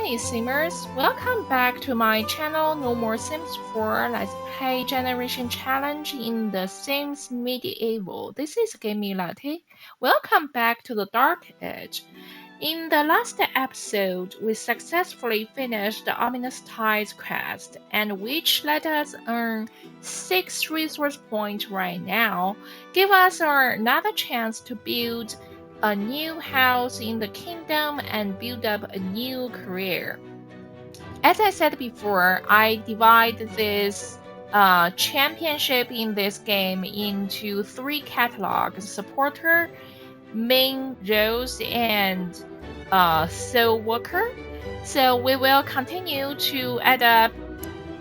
Hey Simmers, welcome back to my channel No More Sims 4 Let's Play Generation Challenge in the Sims Medieval. This is Gamey Latte. Welcome back to the Dark Age. In the last episode, we successfully finished the Ominous Tides quest, and which let us earn 6 resource points right now, give us another chance to build a new house in the kingdom and build up a new career. As I said before, I divide this championship in this game into 3 catalogs: supporter, main roles, and soul worker. So we will continue to add up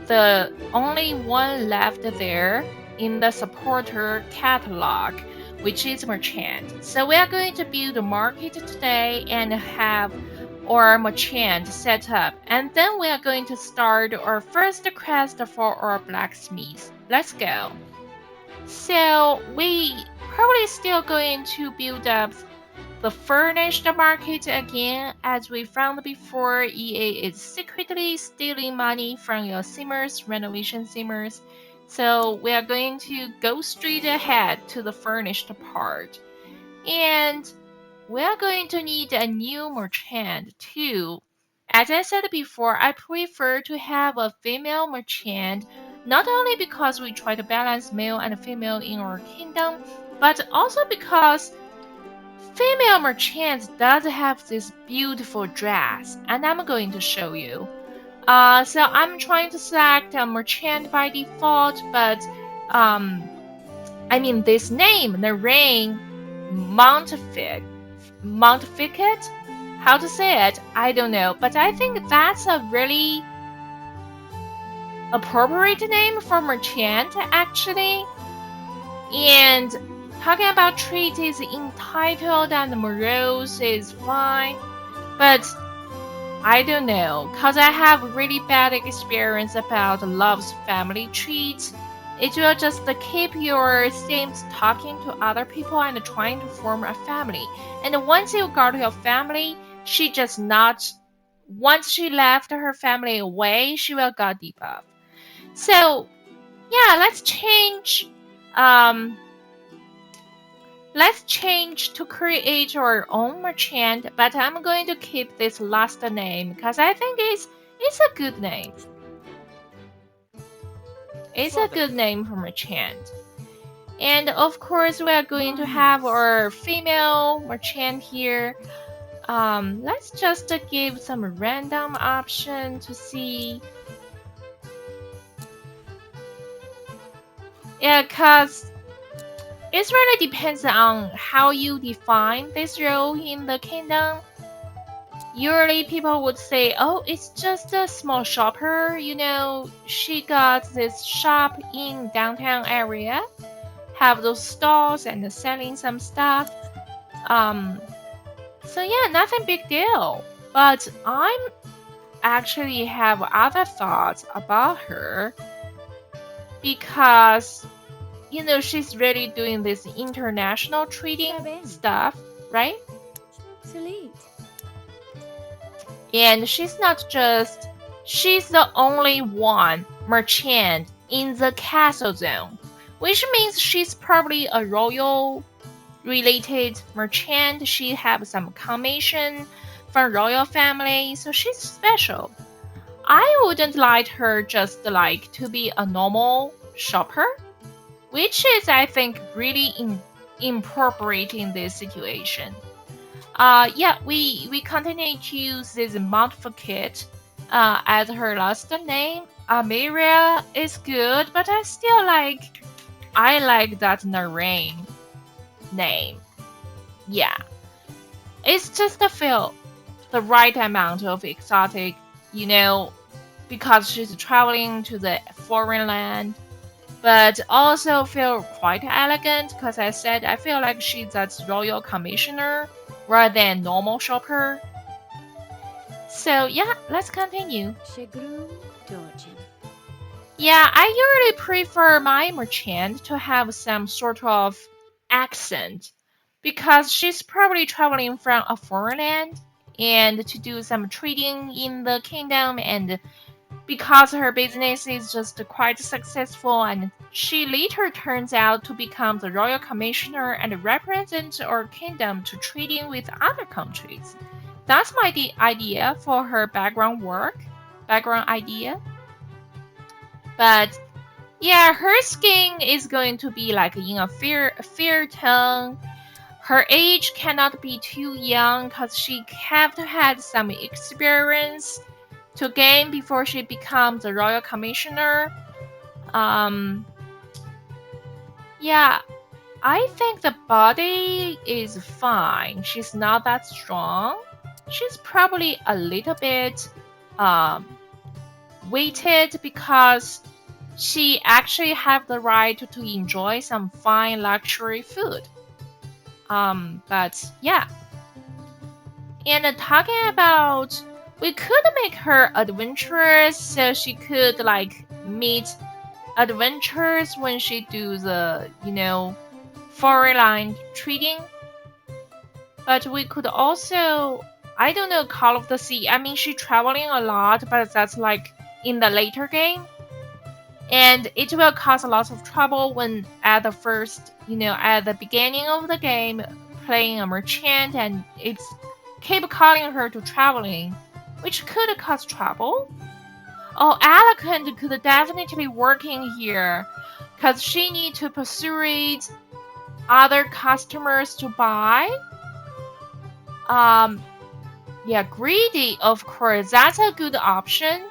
the only one left there in the supporter catalog, which is merchant. So we are going to build a market today and have our merchant set up, and then we are going to start our first quest for our blacksmith. Let's go. So we probably still going to build up the furnished market again. As we found before, EA is secretly stealing money from your simmers, renovation simmers. So we are going to go straight ahead to the furnished part. And we are going to need a new merchant too. As I said before, I prefer to have a female merchant, not only because we try to balance male and female in our kingdom, but also because female merchant does have this beautiful dress, and I'm going to show you. So I'm trying to select a merchant by default, but I mean this name, Lorraine Montfichet? How to say it? I don't know, but I think that's a really appropriate name for merchant actually. And talking about trait is entitled and morose is fine, but I don't know, cause I have really bad experience about love's family treat. It will just keep your Sims talking to other people and trying to form a family. And once you got your family, she just not. Once she left her family away, she will got debuffed. So yeah, let's change. Let's change to create our own merchant, but I'm going to keep this last name because I think it's a good name. It's a good name for merchant. And of course, we are going to have our female merchant here. Let's just give some random option to see. Yeah, because it really depends on how you define this role in the kingdom. Usually people would say, oh, it's just a small shopper, you know, she got this shop in downtown area, have those stalls and selling some stuff. So yeah, nothing big deal. But I'm actually have other thoughts about her because, you know, she's really doing this international trading stuff, right? And she's not just, she's the only one merchant in the castle zone, which means she's probably a royal related merchant. She has some commission from royal family, so she's special. I wouldn't like her just like to be a normal shopper, which is, I think, really inappropriate in this situation. Yeah, we continue to use this Montfichet as her last name. Amelia is good, but I like that Lorraine name. Yeah, it's just to feel the right amount of exotic, you know, because she's traveling to the foreign land, but also feel quite elegant because I said I feel like she's that royal commissioner rather than normal shopper. So yeah, let's continue. Yeah, I usually prefer my merchant to have some sort of accent because she's probably traveling from a foreign land and to do some trading in the kingdom, and because her business is just quite successful, and she later turns out to become the royal commissioner and represent our kingdom to trading with other countries. That's my idea for her background idea. But yeah, her skin is going to be like in a fair tone. Her age cannot be too young because she have to have some experience to gain before she becomes a royal commissioner. Yeah, I think the body is fine. She's not that strong. She's probably a little bit weighted because she actually have the right to enjoy some fine luxury food. But yeah. And talking about, we could make her adventurous so she could like meet adventures when she do the, foreign line trading. But we could also, I don't know, Call of the Sea. I mean, she's traveling a lot, but that's like in the later game. And it will cause a lot of trouble when at the first, at the beginning of the game, playing a merchant, and it's keep calling her to traveling, which could cause trouble. Oh, Eloquent could definitely work in here, because she need to persuade other customers to buy. Yeah, Greedy, of course, that's a good option.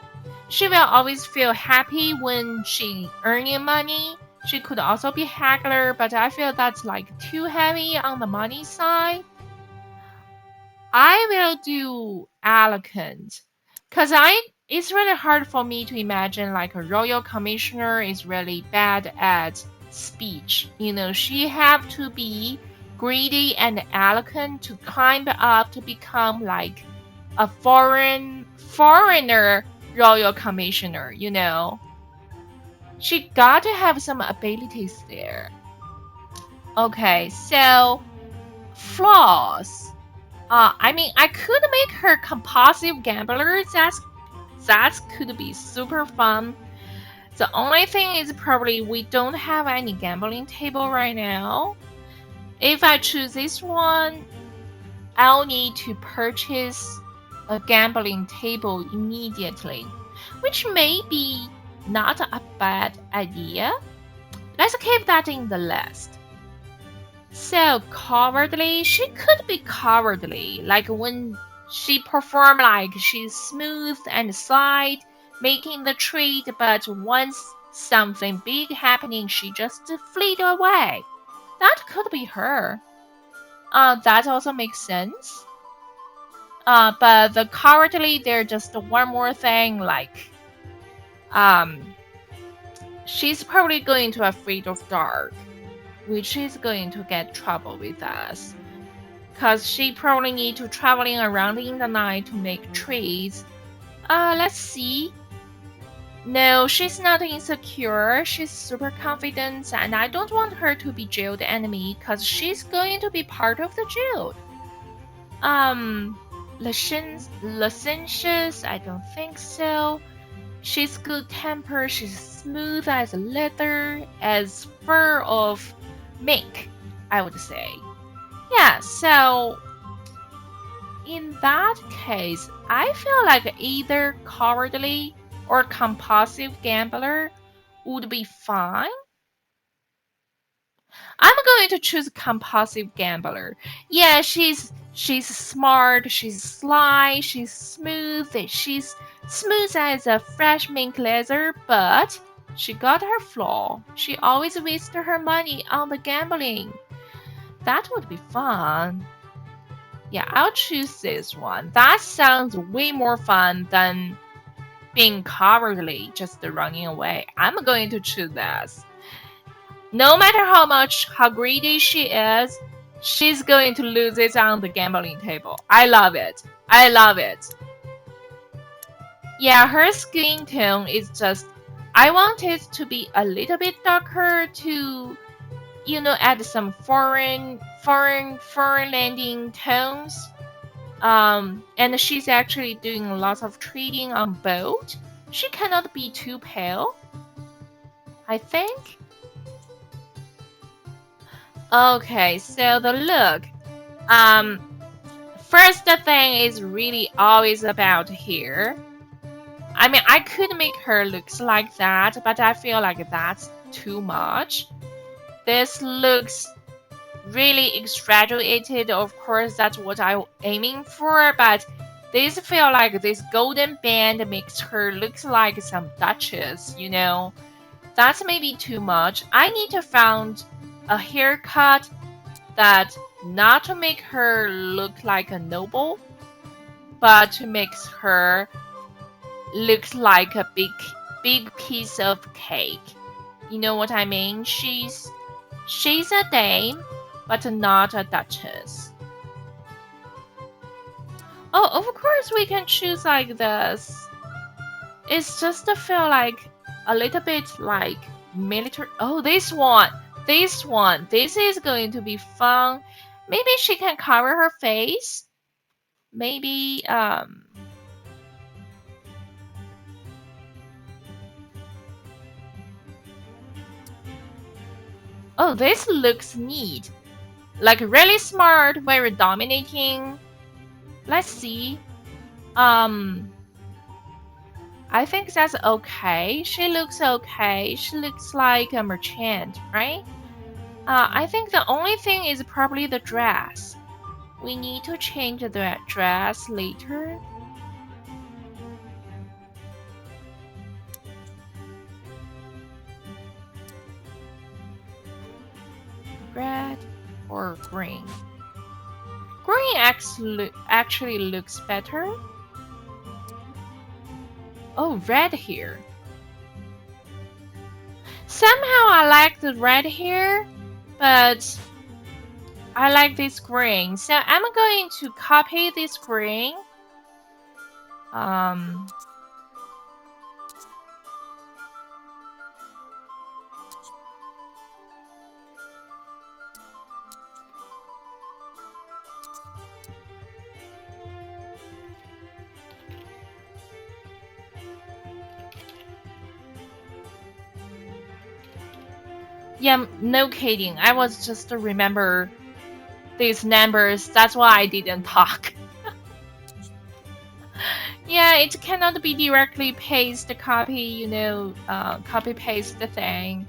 She will always feel happy when she earning money. She could also be haggler, but I feel that's like too heavy on the money side. I will do Eloquent, cause it's really hard for me to imagine like a royal commissioner is really bad at speech. She have to be greedy and eloquent to climb up to become like a foreigner royal commissioner. She got to have some abilities there. Okay, so flaws. I mean, I could make her compulsive gambler. That could be super fun. The only thing is probably we don't have any gambling table right now. If I choose this one, I'll need to purchase a gambling table immediately, which may be not a bad idea. Let's keep that in the list. So cowardly, she could be cowardly, like when she perform like she's smooth and slight, making the trade, but once something big happening, she just fleed away. That could be her. That also makes sense. But the cowardly, they're just one more thing, like, she's probably going to afraid of dark, which is going to get trouble with us. Cause she probably need to traveling around in the night to make trades. Let's see. No, she's not insecure. She's super confident, and I don't want her to be jailed enemy, cause she's going to be part of the jail. Licentious, I don't think so. She's good tempered, she's smooth as leather, as fur of mink, I would say. Yeah, so in that case, I feel like either cowardly or compulsive gambler would be fine. I'm going to choose compulsive gambler. Yeah, she's smart, she's sly, she's smooth as a fresh mink leather, but she got her flaw. She always wasted her money on the gambling. That would be fun. Yeah, I'll choose this one. That sounds way more fun than being cowardly, just running away. I'm going to choose this. No matter how greedy she is, she's going to lose it on the gambling table. I love it. I love it. Yeah, her skin tone is just, I want it to be a little bit darker to, add some foreign landing tones. And she's actually doing lots of trading on boat. She cannot be too pale, I think. Okay, so the look. Um, First thing is really always about hair. I mean, I could make her looks like that, but I feel like that's too much. This looks really exaggerated. Of course, that's what I'm aiming for, but this feel like this golden band makes her look like some Duchess, you know? That's maybe too much. I need to find a haircut that not to make her look like a noble, but to make her look like a big piece of cake. You know what I mean? She's a dame, but not a duchess. Oh, of course we can choose like this. It's just to feel like a little bit like military. Oh, this one. This one. This is going to be fun. Maybe she can cover her face. Maybe oh, this looks neat. Like really smart, very dominating. Let's see. Um I think that's okay. She looks okay. She looks like a merchant, right? I think the only thing is probably the dress. We need to change the dress later. Red or green? Green actually looks better. Oh, red here. Somehow I like the red here, but I like this green. So I'm going to copy this green. Um, yeah, no kidding. I was just to remember these numbers. That's why I didn't talk. Yeah, it cannot be directly paste copy, copy paste the thing.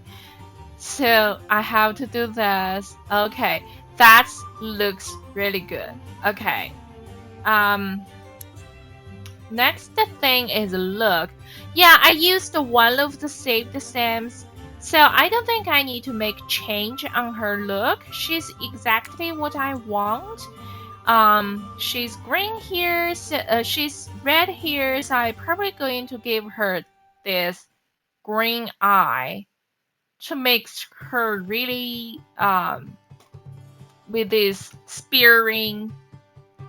So I have to do this. Okay, that looks really good. Okay. Um, Next thing is look. Yeah, I used one of the saved Sims, so I don't think I need to make change on her look. She's exactly what I want. She's green here, so, she's red here, so I'm probably going to give her this green eye to make her really with these spearing,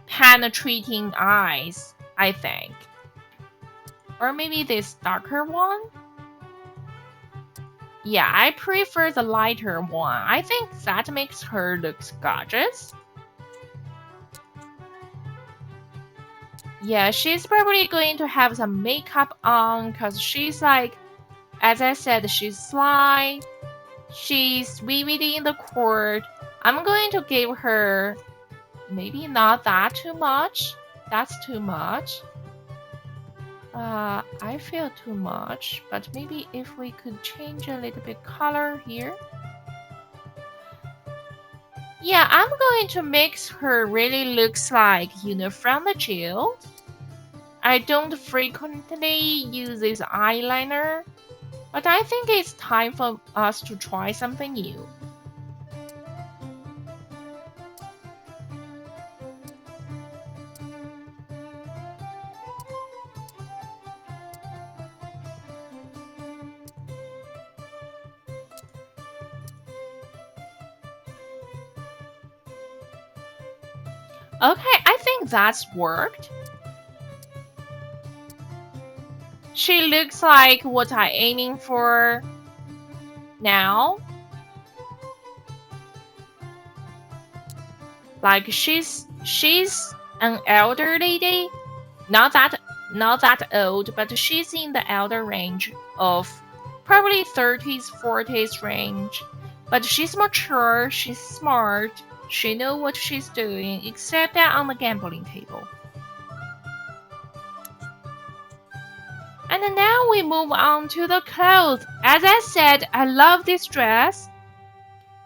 penetrating eyes, I think. Or maybe this darker one? Yeah, I prefer the lighter one. I think that makes her look gorgeous. Yeah, she's probably going to have some makeup on because she's like, as I said, she's sly. She's within the court. I'm going to give her maybe not that too much. That's too much. I feel too much, but maybe if we could change a little bit color here. Yeah, I'm going to make her really looks like, from the jail. I don't frequently use this eyeliner, but I think it's time for us to try something new. Okay, I think that's worked. She looks like what I'm aiming for now. Like she's An elder lady, not that old, but she's in the elder range of probably 30s, 40s range. But she's mature, she's smart, she knows what she's doing, except that on the gambling table. And now we move on to the clothes. As I said, I love this dress.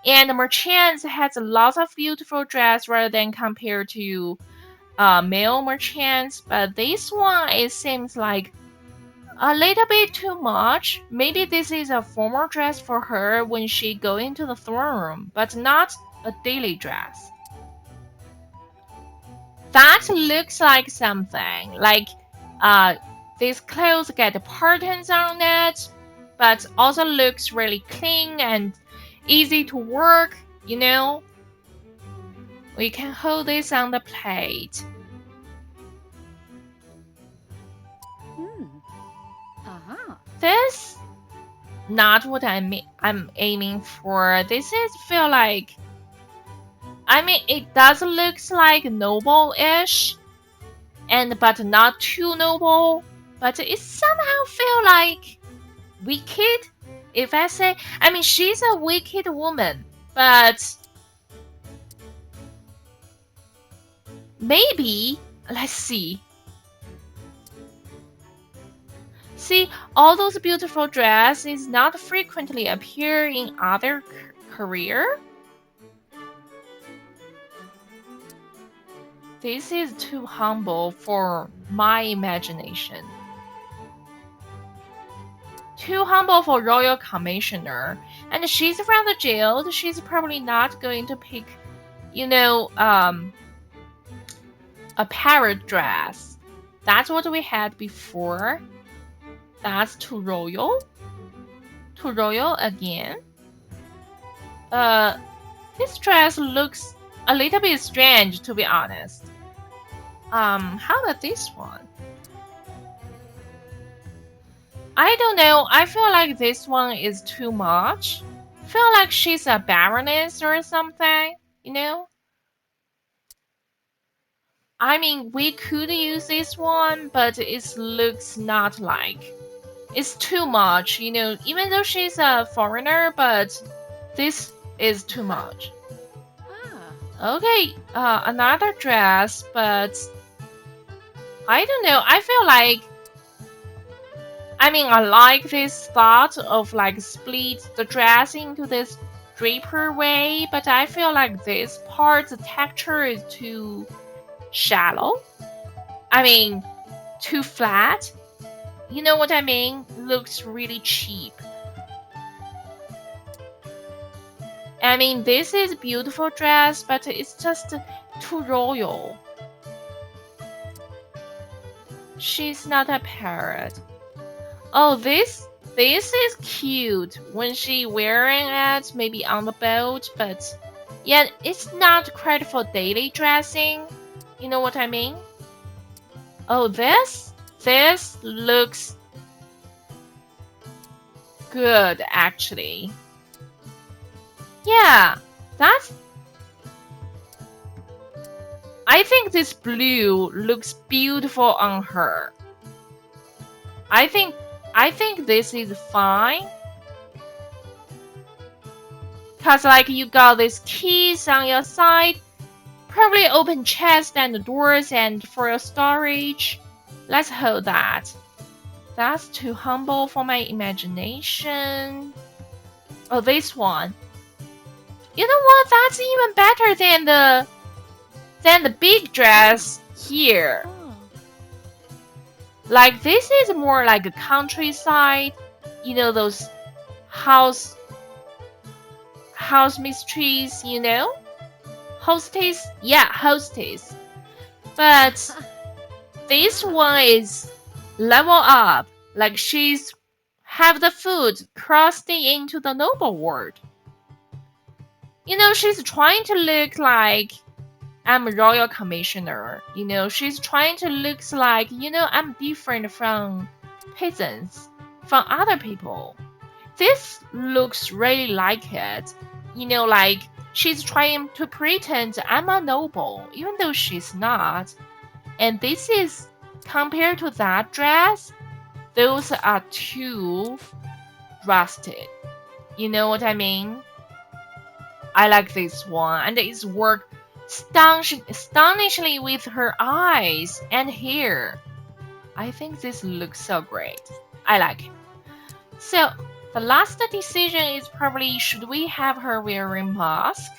And Merchants has lots of beautiful dress rather than compared to male merchants. But this one, it seems like a little bit too much. Maybe this is a formal dress for her when she go into the throne room, but not a daily dress. That looks like something. Like these clothes get patterns on it, but also looks really clean and easy to work, you know? We can hold this on the plate. This, not what I'm aiming for. This is feel like, I mean, it does looks like noble-ish, but not too noble. But it somehow feel like wicked. If I say, I mean, she's a wicked woman, but maybe, let's see. See, all those beautiful dresses not frequently appear in other career. This is too humble for my imagination. Too humble for royal commissioner. And she's from the jail. She's probably not going to pick, you know, a parrot dress. That's what we had before. That's too royal. Too royal again. This dress looks a little bit strange, to be honest. How about this one? I don't know. I feel like this one is too much. Feel like she's a baroness or something, you know? I mean, we could use this one, but it looks not like. It's too much, you know, even though she's a foreigner, but this is too much. Okay, another dress, but I don't know. I feel like, I mean, I like this thought of like split the dress into this draper way, but I feel like this part, the texture is too shallow. I mean, too flat. You know what I mean? Looks really cheap. I mean, this is a beautiful dress, but it's just too royal. She's not a parrot. Oh, this is cute when she wearing it, maybe on the boat, but yeah, it's not quite for daily dressing. You know what I mean? Oh, this looks good, actually. Yeah, I think this blue looks beautiful on her. I think this is fine. Cause like you got these keys on your side, probably open chest and doors and for your storage. Let's hold that. That's too humble for my imagination. Oh, this one. You know what? That's even better than the big dress here. Like this is more like a countryside. You know those house mysteries, you know? Hostess? Yeah, hostess. But this one is level up. Like she's have the food crossing into the noble world. You know, she's trying to look like I'm a royal commissioner. You know, she's trying to look like, you know, I'm different from peasants, from other people. This looks really like it. You know, like she's trying to pretend I'm a noble, even though she's not. And this is, compared to that dress, those are too rusted. You know what I mean? I like this one, and it's worked astonishingly with her eyes and hair. I think this looks so great. I like it. So, the last decision is probably, should we have her wearing mask?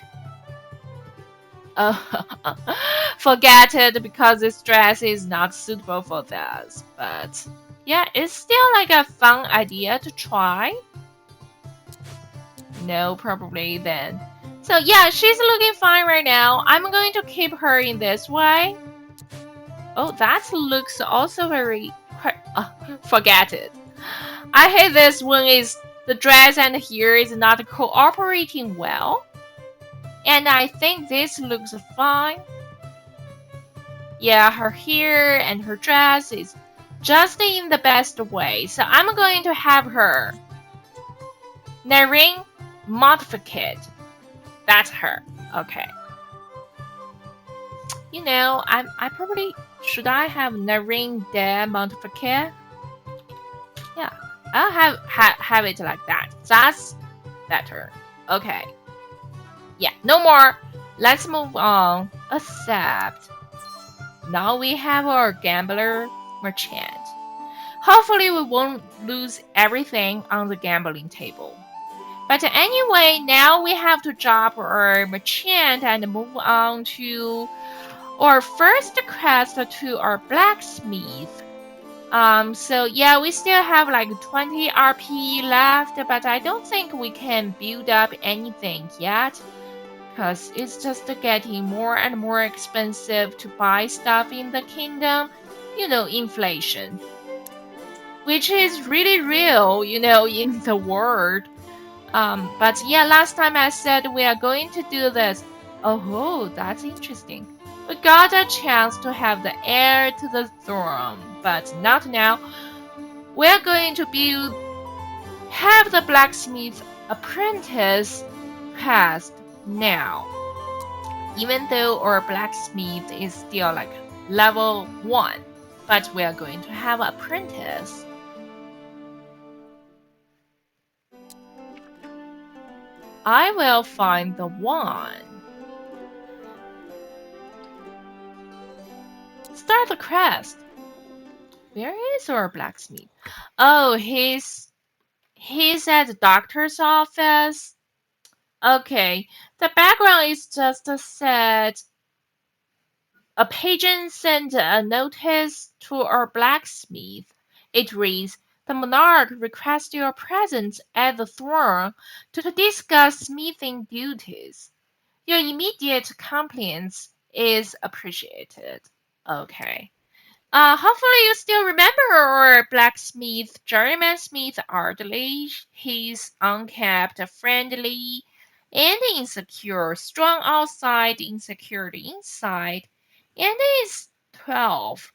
Forget it, because this dress is not suitable for this. But yeah, it's still like a fun idea to try. No, probably then. So yeah, she's looking fine right now. I'm going to keep her in this way. Oh, that looks also very... forget it. I hate this when the dress and hair is not cooperating well. And I think this looks fine. Yeah, her hair and her dress is just in the best way. So I'm going to have her. Nerine Modificate. That's her. Okay. You know, I probably... Should I have Nerine de Modificate? Yeah. I'll have it like that. That's better. Okay. Yeah, no more. Let's move on. Accept. Now we have our gambler merchant. Hopefully we won't lose everything on the gambling table. But anyway, now we have to drop our merchant and move on to our first quest, to our blacksmith. So yeah, we still have like 20 RP left, but I don't think we can build up anything yet, because it's just getting more and more expensive to buy stuff in the kingdom. You know, inflation. Which is really real, you know, in the world. But yeah, last time I said we are going to do this. Oh, that's interesting. We got a chance to have the heir to the throne, but not now. We're going to have the blacksmith apprentice passed now. Even though our blacksmith is still like level 1, but we are going to have apprentice. I will find the one. Start the quest. Where is our blacksmith? Oh, he's at the doctor's office. Okay, the background is just said a pagan sent a notice to our blacksmith. It reads, "The monarch requests your presence at the throne to discuss smithing duties. Your immediate compliance is appreciated." Okay. Hopefully you still remember our blacksmith, Journeyman Smith Ardley. He's unkept, friendly, and insecure. Strong outside, insecure inside. And it's 12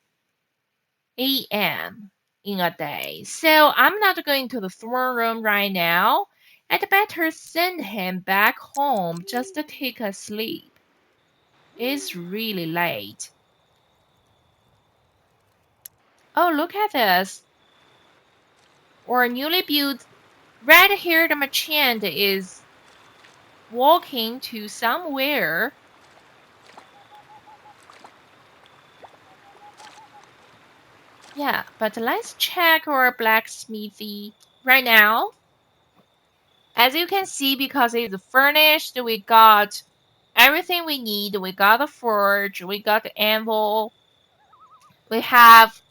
a.m. in a day. So I'm not going to the throne room right now. I'd better send him back home just to take a sleep. It's really late. Oh, look at this. Our newly built red-haired merchant is walking to somewhere. Yeah, but let's check our blacksmithy right now. As you can see, because it's furnished, we got everything we need. We got the forge, we got the anvil, we have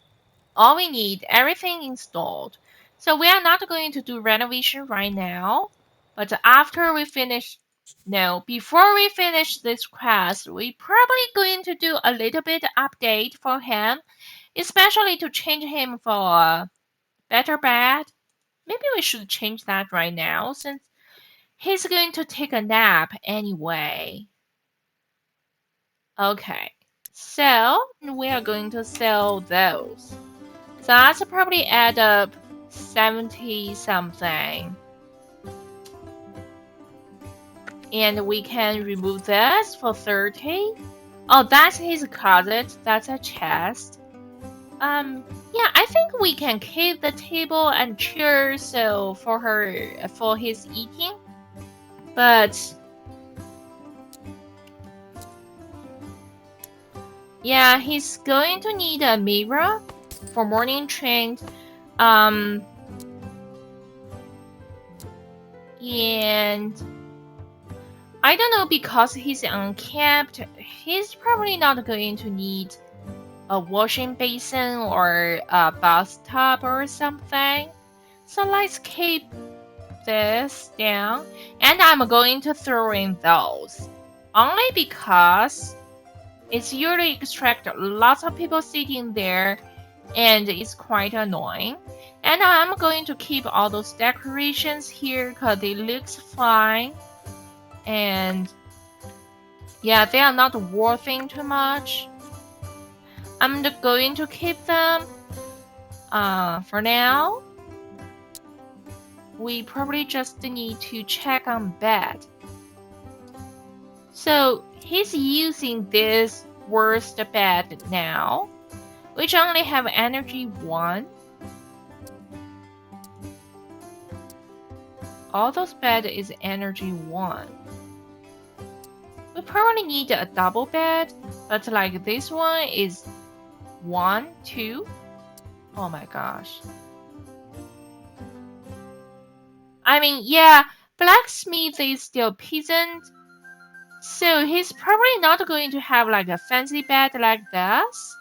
all we need, everything installed. So we are not going to do renovation right now, but after we finish, no, before we finish this quest, we probably going to do a little bit update for him, especially to change him for a better bed. Maybe we should change that right now, since he's going to take a nap anyway. Okay, so we are going to sell those. So that's probably add up 70 something. And we can remove this for 30. Oh, that's his closet. That's a chest. Yeah, I think we can keep the table and chairs so for his eating. But yeah, he's going to need a mirror for morning train. Um, and I don't know, because he's uncapped, he's probably not going to need a washing basin or a bathtub or something. So let's keep this down, and I'm going to throw in those. Only because it's usually extract lots of people sitting there and it's quite annoying. And I'm going to keep all those decorations here because they looks fine. And yeah, they are not worthing too much. I'm going to keep them. For now, we probably just need to check on bed. So he's using this worst bed now, which only have energy 1. All those bed is energy 1. We probably need a double bed, but like this one is 1, 2. Oh my gosh. I mean, yeah, Blacksmith is still peasant, so he's probably not going to have like a fancy bed like this.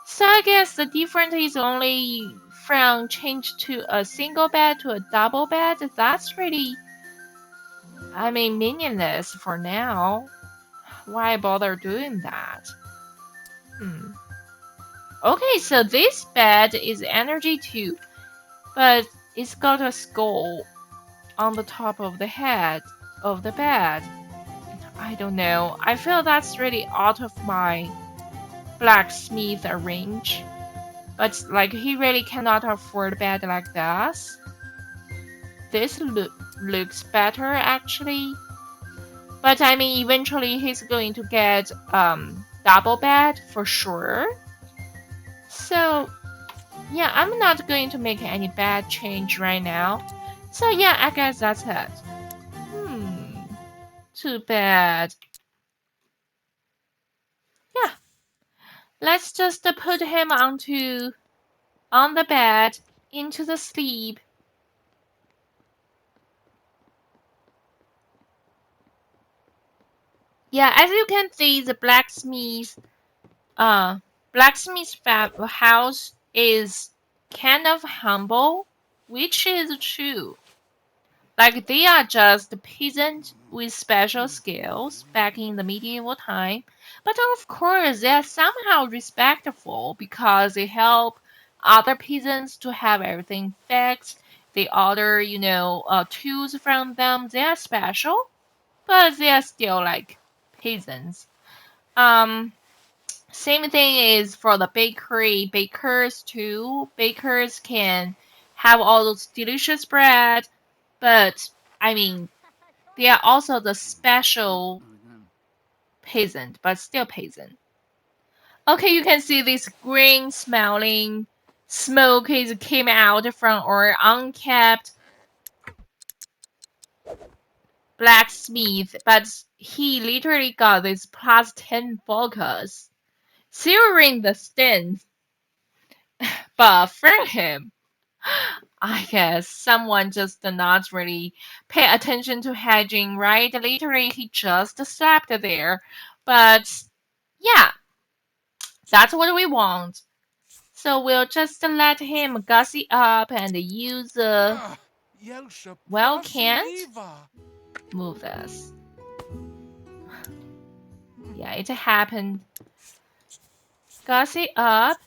So I guess the difference is only from change to a single bed to a double bed. That's really, I mean, meaningless for now. Why bother doing that? Okay, so this bed is energy 2, but it's got a skull on the top of the head of the bed. I don't know. I feel that's really out of my blacksmith range. But like he really cannot afford a bed like this. This looks better actually. But I mean eventually he's going to get double bed for sure. So yeah, I'm not going to make any bad change right now. So yeah, I guess that's it. Too bad. Yeah, let's just put him on the bed into the sleep. Yeah, as you can see, the blacksmith house is kind of humble, which is true. Like they are just peasants with special skills back in the medieval time, but of course they are somehow respectful because they help other peasants to have everything fixed. They order, tools from them. They are special, but they are still like peasants. Um, Same thing is for the bakery. Bakers too. Bakers can have all those delicious bread, but I mean, they are also the special peasant, but still peasant. Okay, you can see this green smelling smoke is came out from our unkept blacksmith, but he literally got this +10 focus, zeroing the stance. But for him, I guess someone just did not really pay attention to hedging, right? Literally, he just slept there. But yeah, that's what we want. So we'll just let him gussy up and use well, can't move this. Yeah, it happened. Gussy up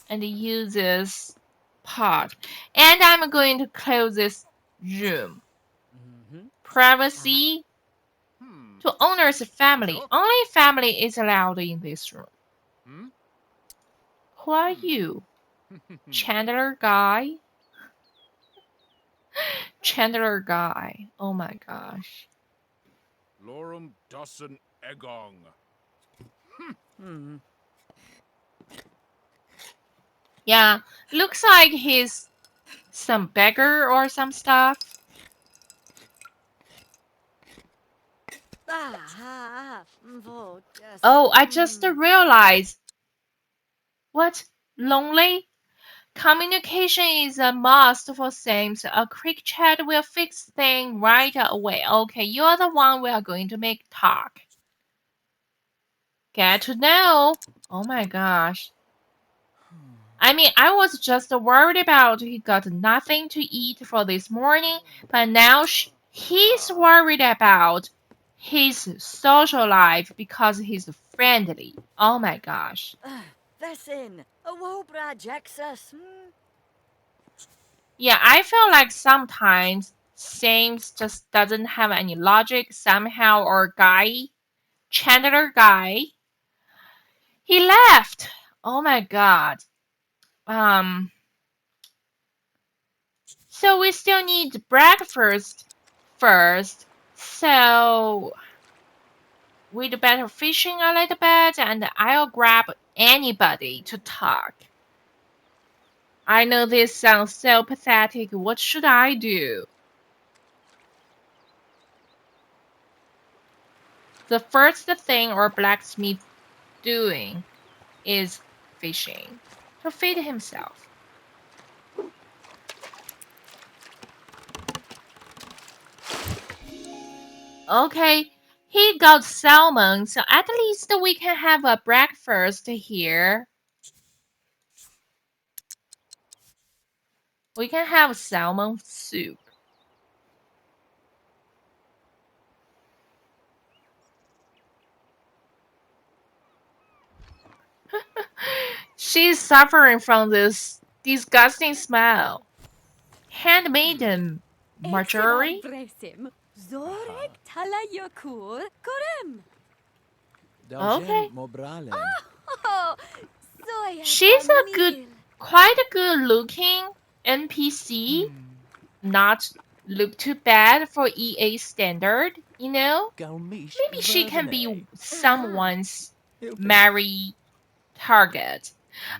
and use this pot. And I'm going to close this room. Privacy to owner's family. Only family is allowed in this room. Who are you? Chandler guy? Chandler guy. Oh my gosh. Lorem doesn't Egong. Yeah, looks like he's some beggar or some stuff. Oh, I just realized. What? Lonely? Communication is a must for Sims. A quick chat will fix things right away. Okay, you're the one we are going to make talk. Get to know. Oh my gosh. I mean, I was just worried about he got nothing to eat for this morning, but now he's worried about his social life because he's friendly. Oh my gosh. Yeah, I feel like sometimes Sims just doesn't have any logic somehow, or Chandler guy, he left. Oh my god. Um, so we still need breakfast first. So we'd better fishing a little bit and I'll grab anybody to talk. I know this sounds so pathetic. What should I do? The first thing our blacksmith doing is fishing to feed himself. Okay, he got salmon, so at least we can have a breakfast here. We can have salmon soup. She's suffering from this disgusting smell. Handmaiden Marjorie? Okay. She's quite a good looking NPC. Not look too bad for EA standard, you know? Maybe she can be someone's marry target.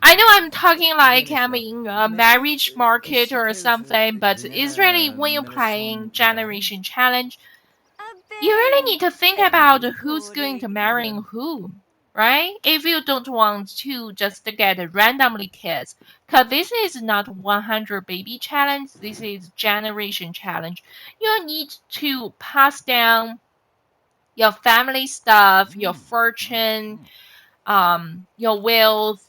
I know I'm talking like I'm in a marriage market or something, but it's really when you're playing Generation Challenge, you really need to think about who's going to marry whom, right? If you don't want to just get randomly kids, because this is not 100 baby challenge, this is generation challenge. You need to pass down your family stuff, your fortune, your wealth,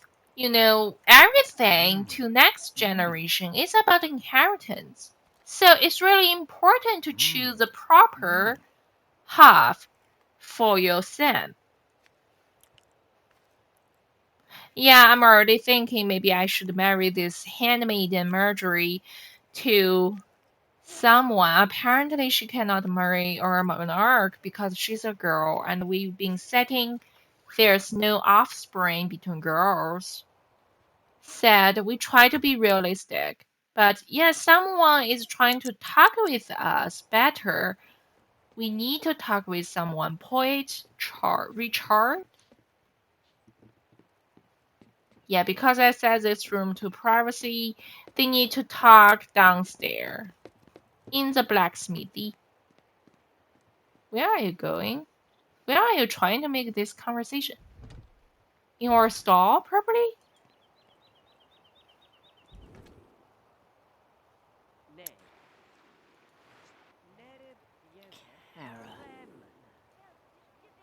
everything to next generation. It's about inheritance. So it's really important to choose the proper half for your sim. Yeah, I'm already thinking maybe I should marry this handmaiden Marjorie to someone. Apparently, she cannot marry our monarch because she's a girl, and we've been setting there's no offspring between girls. Said we try to be realistic. But yes, someone is trying to talk with us better. We need to talk with someone. Poet Richard? Yeah, because I set this room to privacy, they need to talk downstairs in the blacksmithy. Where are you going? Where are you trying to make this conversation? In our stall property?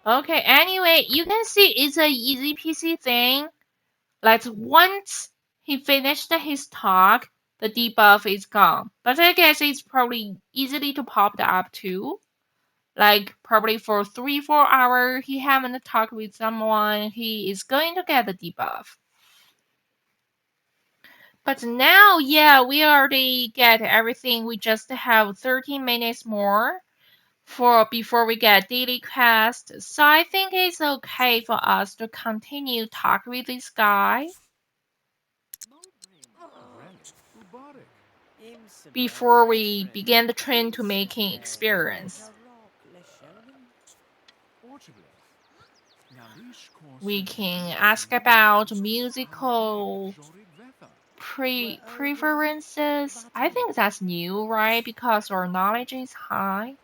Okay, anyway, you can see it's a easy peasy thing. Like once he finished his talk, the debuff is gone. But I guess it's probably easily to pop up too. Like probably for 3-4 hours he haven't talked with someone, he is going to get the debuff. But now, yeah, we already get everything. We just have 13 minutes more for before we get daily quest. So I think it's okay for us to continue talk with this guy before we begin the trend to making experience. We can ask about musical preferences. I think that's new, right? Because our knowledge is high.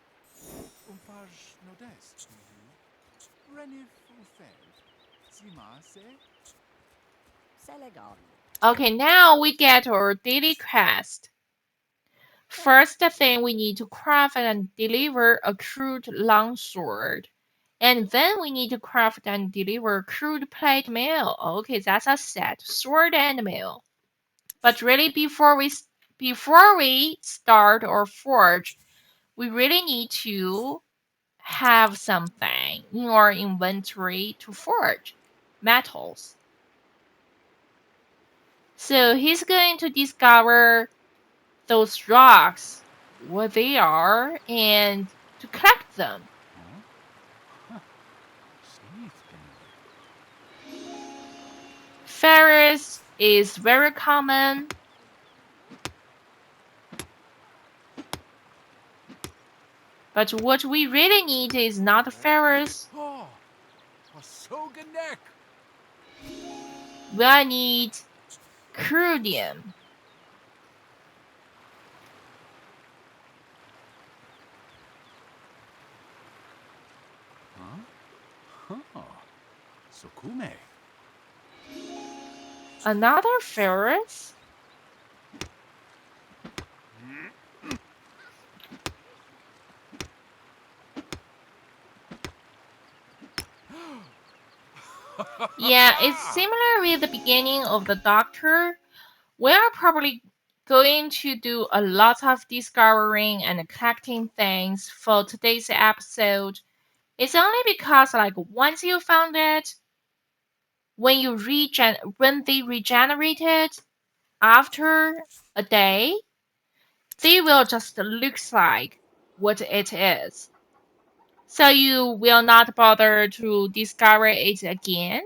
Okay, now we get our daily quest. First thing we need to craft and deliver a crude longsword. And then we need to craft and deliver crude plate mail. Okay, that's a set. Sword and mail. But really before we start or forge, we really need to have something in our inventory to forge metals. So he's going to discover those rocks, what they are, and to collect them. Ferrous is very common. But what we really need is not ferrous. We need crudium. Another ferrous? Yeah, it's similar with the beginning of the Doctor. We are probably going to do a lot of discovering and collecting things for today's episode. It's only because like once you found it, when they regenerate it after a day, they will just look like what it is. So you will not bother to discover it again.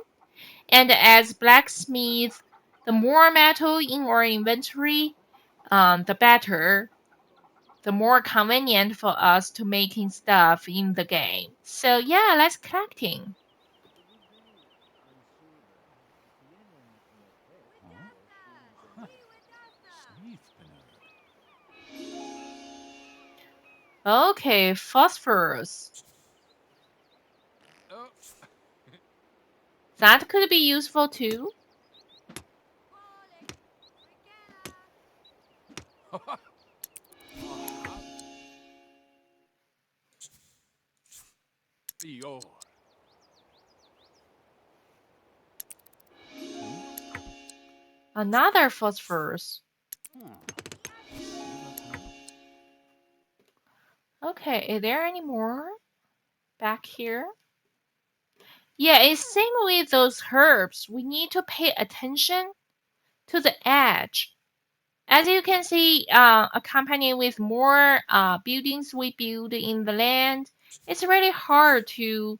And as blacksmith, the more metal in our inventory, the better, the more convenient for us to making stuff in the game. So yeah, let's collecting. Okay, phosphorus. That could be useful too. Another phosphorus. Okay, is there any more back here? Yeah, it's same with those herbs. We need to pay attention to the edge. As you can see, a company with more buildings we build in the land, it's really hard to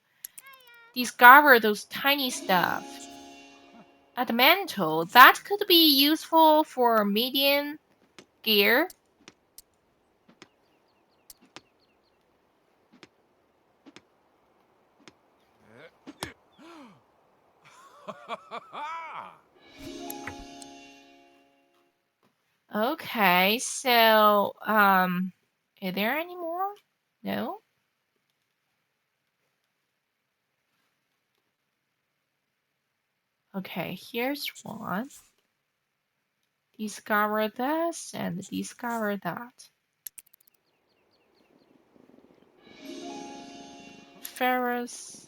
discover those tiny stuff. At the mantle, that could be useful for medium gear. Okay, so is there any more? No? Okay, here's one. Discover this and discover that. Ferrous.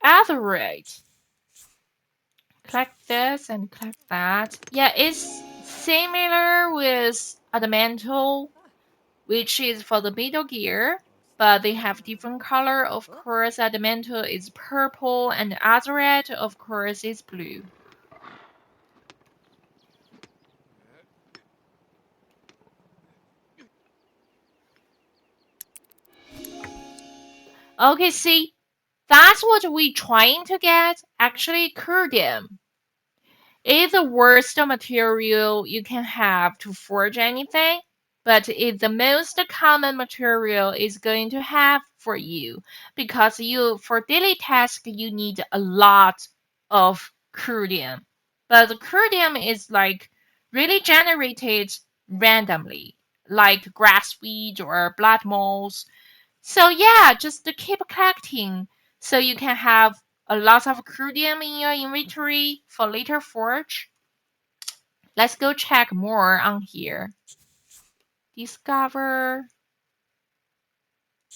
Atherite. Collect this and collect that. Yeah, it's similar with Adamantol, which is for the middle gear, but they have different color. Of course, Adamantol is purple and Azurite, of course, is blue. Okay, see, that's what we're trying to get. Actually, Kurdium is the worst material you can have to forge anything, but it's the most common material is going to have for you because you for daily task you need a lot of crudium. But the crudium is like really generated randomly, like grassweed or blood moles. So yeah, just to keep collecting so you can have a lot of crudium in your inventory for later forge. Let's go check more on here. Discover.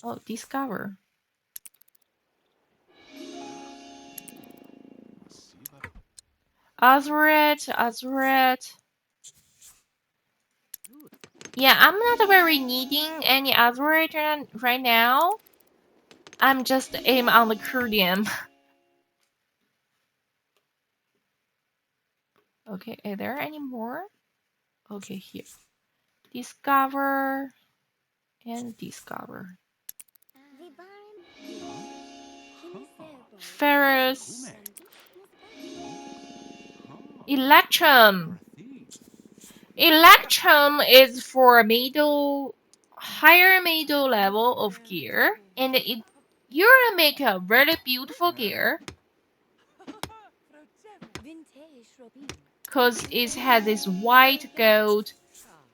Oh, discover. Azurite. Yeah, I'm not very needing any Azurite right now. I'm just aim on the crudium. Okay, are there any more? Okay, here. Discover and discover. Ferrous. Electrum. Electrum is for higher middle level of gear, and you'll make a really beautiful gear because it has this white gold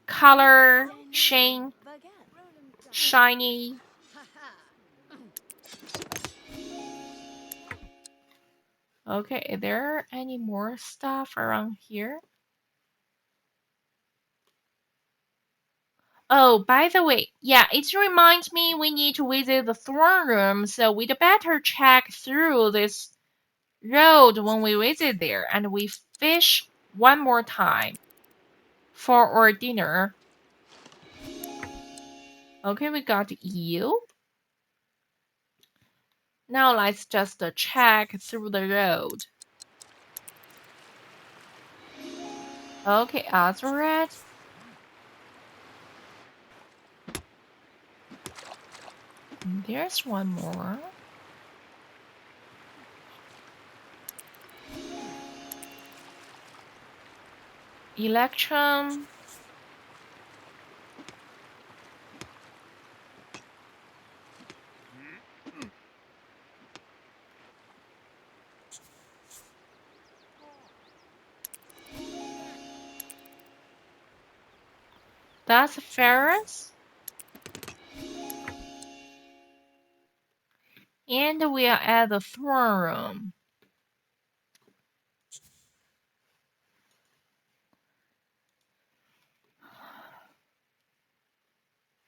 color shiny. Okay, are there any more stuff around here? Oh, by the way, yeah, it reminds me we need to visit the throne room, so we'd better check through this road when we visit there, and we fish one more time for our dinner. Okay, we got you. Now let's just check through the road. Okay, Azurite. There's one more. Electrum. That's ferrous. And we are at the throne room.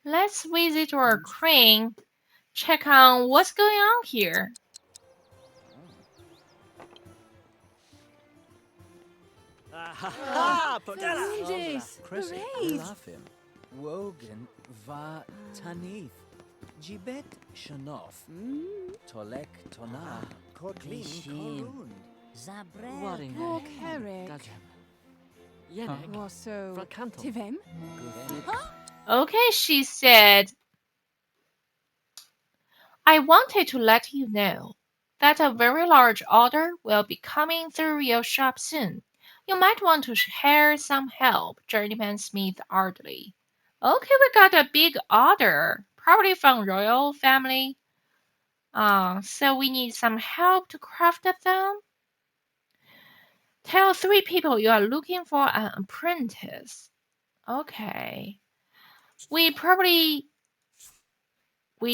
Let's visit our crane. Check on what's going on here. Wogan va tanith. Jibet shanof. Tolek tona. Kodlin korund. Zabre. Herrick. Wasso. Tivem? Okay, she said, I wanted to let you know that a very large order will be coming through your shop soon. You might want to hire some help, Journeyman Smith Ardley. Okay, we got a big order, probably from royal family. So we need some help to craft them. Tell 3 people you are looking for an apprentice. Okay. We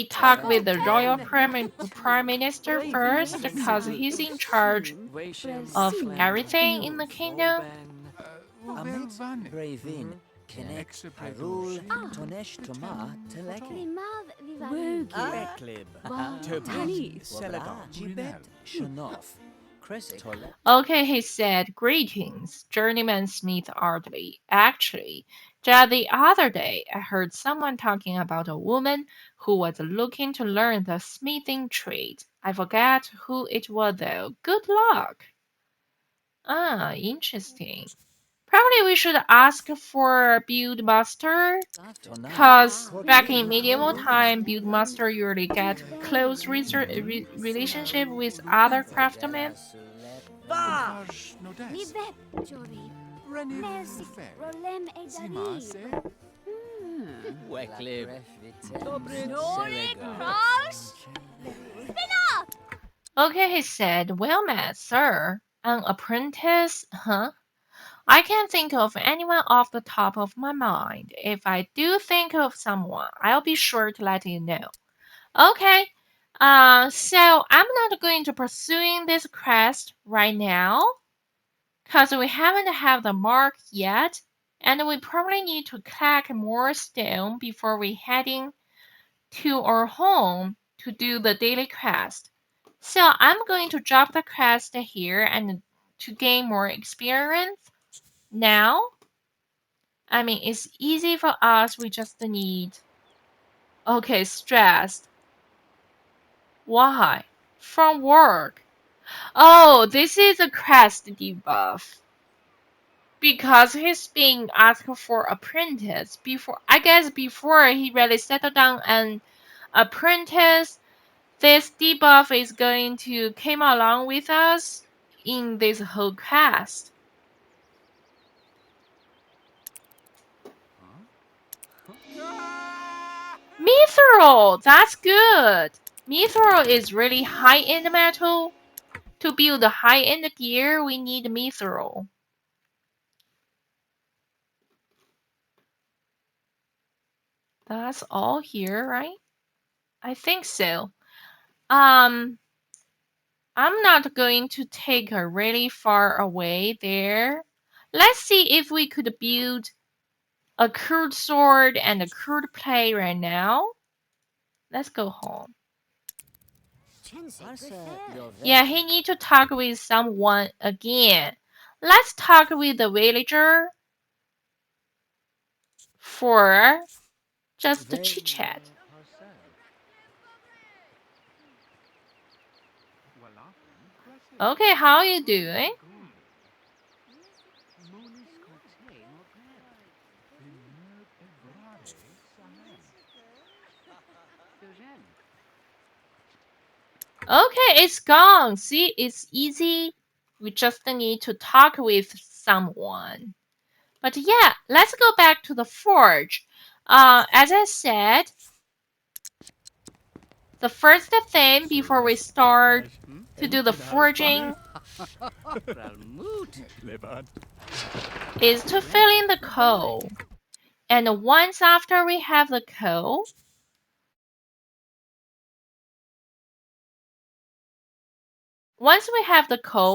talk with the royal prime minister first because he's in charge of everything in the kingdom. Amit Bravin. Kenek Harul. Tonesh Toma Teleki. Beklib. Tanith. Selagon. Jibet shanof. Okay, he said, greetings, Journeyman Smith Ardley. Actually, just the other day, I heard someone talking about a woman who was looking to learn the smithing trade. I forget who it was, though. Good luck. Ah, interesting. Probably we should ask for a buildmaster, because back in medieval time, buildmaster usually get close relationship with other craftsmen. Okay, he said, well met, sir. An apprentice? Huh? I can't think of anyone off the top of my mind. If I do think of someone, I'll be sure to let you know. Okay, so I'm not going to pursuing this quest right now, because we haven't have the mark yet, and we probably need to collect more stone before we heading to our home to do the daily quest. So I'm going to drop the quest here and to gain more experience. Now, I mean, it's easy for us. We just need. Okay, stressed. Why? From work. Oh, this is a quest debuff. Because he's being asked for apprentice before. I guess before he really settled down an apprentice, this debuff is going to came along with us in this whole quest. Mithril! That's good! Mithril is really high-end metal. To build high-end gear, we need mithril. That's all here, right? I think so. I'm not going to take her really far away there. Let's see if we could build a crude sword and a crude plate right now. Let's go home. Yeah, he need to talk with someone again. Let's talk with the villager for just the chit chat. Okay, how are you doing? Okay, it's gone. See, it's easy. We just need to talk with someone. But yeah, let's go back to the forge. As I said, the first thing before we start to do the forging is to fill in the coal. And once after we have the coal,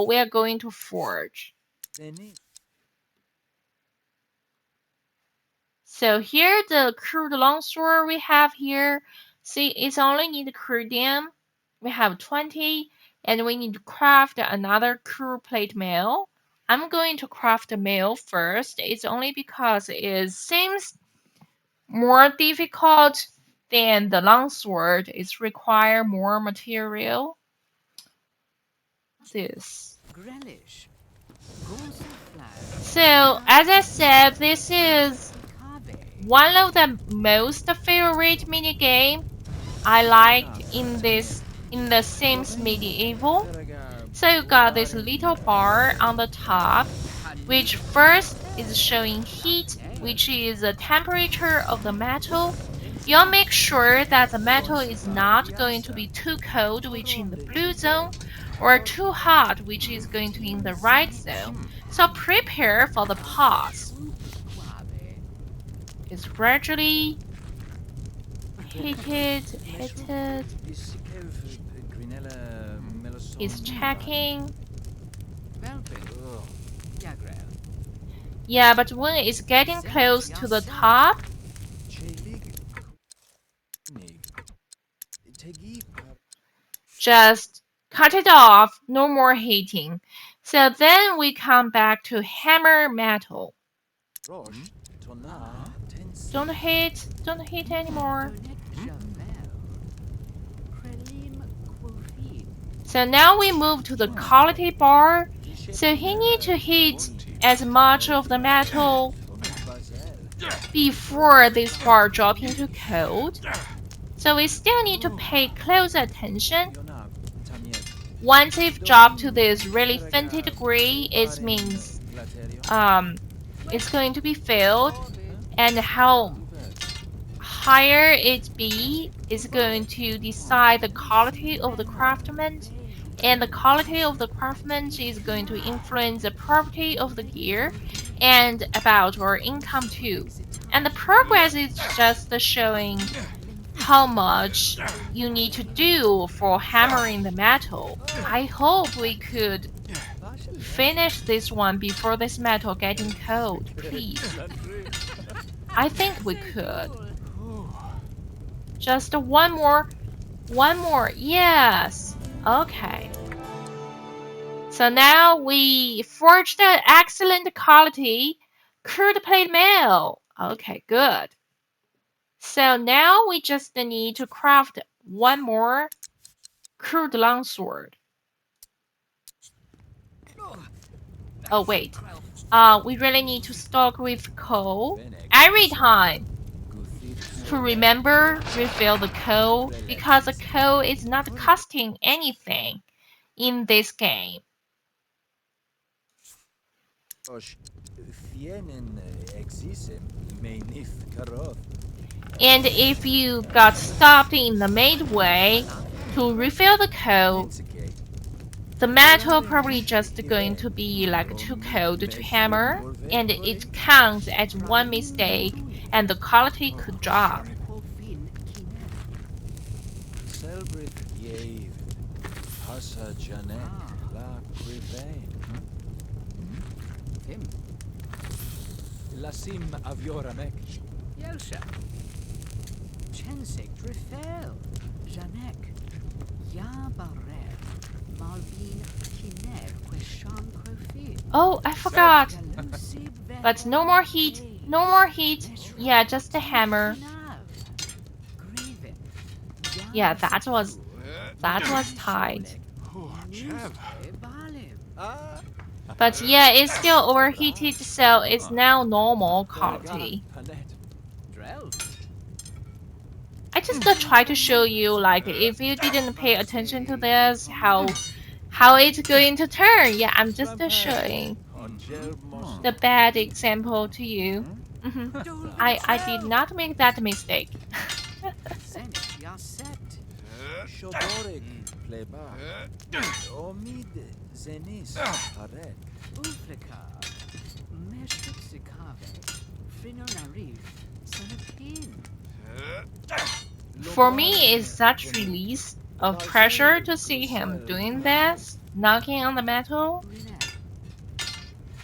we are going to forge. So here the crude longsword we have here, see it's only need crudium. We have 20 and we need to craft another crude plate mail. I'm going to craft the mail first. It's only because it seems more difficult than the longsword. It requires more material. This. So as I said, this is one of the most favorite minigame I liked in the Sims Medieval. So you got this little bar on the top, which first is showing heat, which is the temperature of the metal. You'll make sure that the metal is not going to be too cold, which is in the blue zone, or too hot, which is going to be in the red zone. So prepare for the pause. It's gradually heated. It's checking. Yeah, but when it's getting close to the top, just cut it off, no more heating. So then we come back to hammer metal. Don't hit anymore. So now we move to the quality bar. So he needs to hit as much of the metal before this bar drops into cold. So we still need to pay close attention. Once it dropped to this really fainted degree, it means it's going to be filled. And how higher it be is going to decide the quality of the craftsman, and the quality of the craftsman is going to influence the property of the gear and about our income too. And the progress is just showing how much you need to do for hammering the metal. I hope we could finish this one before this metal getting cold, please. I think we could. Just one more. One more. Yes. Okay. So now we forged an excellent quality crude plate mail. Okay, good. So now we just need to craft one more crude longsword. Oh wait. We really need to stock with coal every time. To remember, refill the coal because the coal is not costing anything in this game. And if you got stopped in the midway to refill the coal, the metal probably just going to be like too cold to hammer, and it counts as one mistake, and the quality could drop. Lasim avioramek. Yelsha. Chensik drifel. Janek. Ya barer. Malvin kiner kwesham krofi. Oh, I forgot. But no more heat. No more heat. Yeah, just a hammer. Yeah, that was tight. But yeah, it's still overheated, so it's now normal quality. I just try to show you, like, if you didn't pay attention to this, how it's going to turn. Yeah, I'm just showing the bad example to you. I did not make that mistake. Shoborik pleba. Omid zenis parek. Ufleka. Meshkitsikave. Finonarif. Sanapin. For me, it's such release of pressure to see him doing this, knocking on the metal.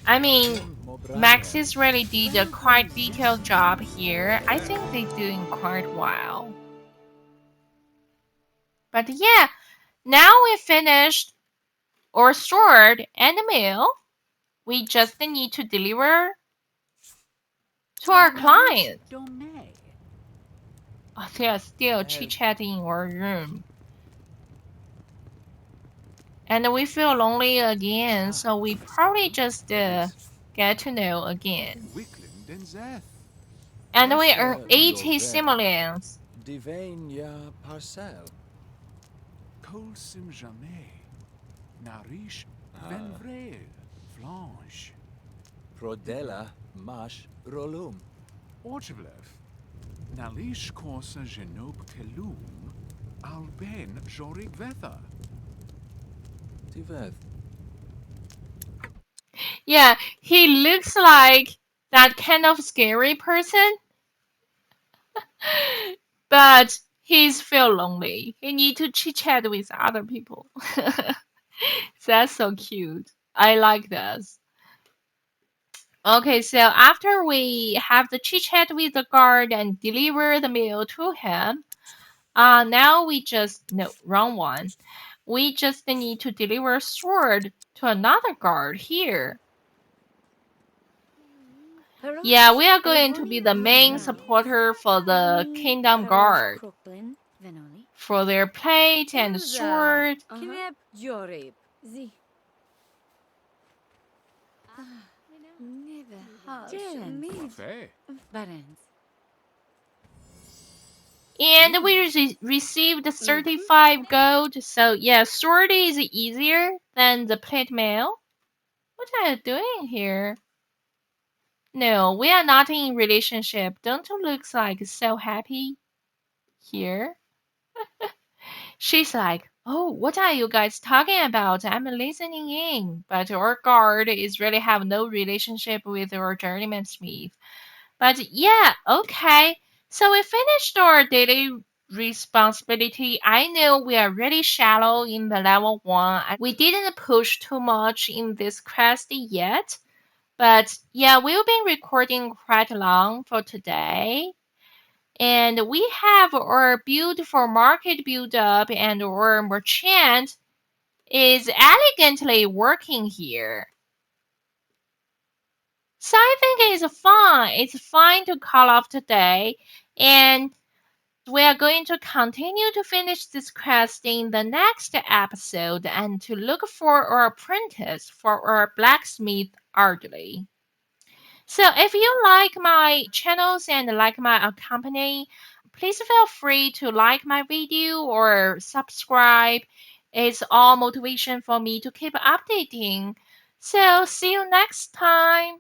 I mean, Maxis really did a quite detailed job here. I think they're doing quite well. But yeah, now we finished our sword and the mill. We just need to deliver to our client. Oh, they are still chit-chatting in our room. And we feel lonely again, so we probably just get to know again. And we earn 80 simoleons. Divane ya parcel. Colsim jamais. Narish venvrel. Flange. Prodella mash rolum. Orchevlev. Nalish corsa genob kelum. Alben jorig vetha. Tiveth. Yeah, he looks like that kind of scary person. But he's feel lonely. He need to chit chat with other people. That's so cute. I like this. Okay, so after we have the chit chat with the guard and deliver the mail to him, now we just no wrong one. We just need to deliver sword to another guard here. Yeah, we are going to be the main supporter for the Kingdom Guard. For their plate and sword. And we received 35 gold, so yeah, sword is easier than the plate mail. What are you doing here? No, we are not in relationship. Don't you look like so happy here? She's like, oh, what are you guys talking about? I'm listening in. But our guard is really have no relationship with our journeyman smith. But yeah, okay. So we finished our daily responsibility. I know we are really shallow in the level 1. We didn't push too much in this quest yet. But yeah, we've been recording quite long for today. And we have our beautiful market build up and our merchant is elegantly working here. So I think it's fun. It's fine to call off today. And we are going to continue to finish this quest in the next episode and to look for our apprentice for our blacksmith Ardley. So if you like my channels and like my company, please feel free to like my video or subscribe. It's all motivation for me to keep updating. So see you next time.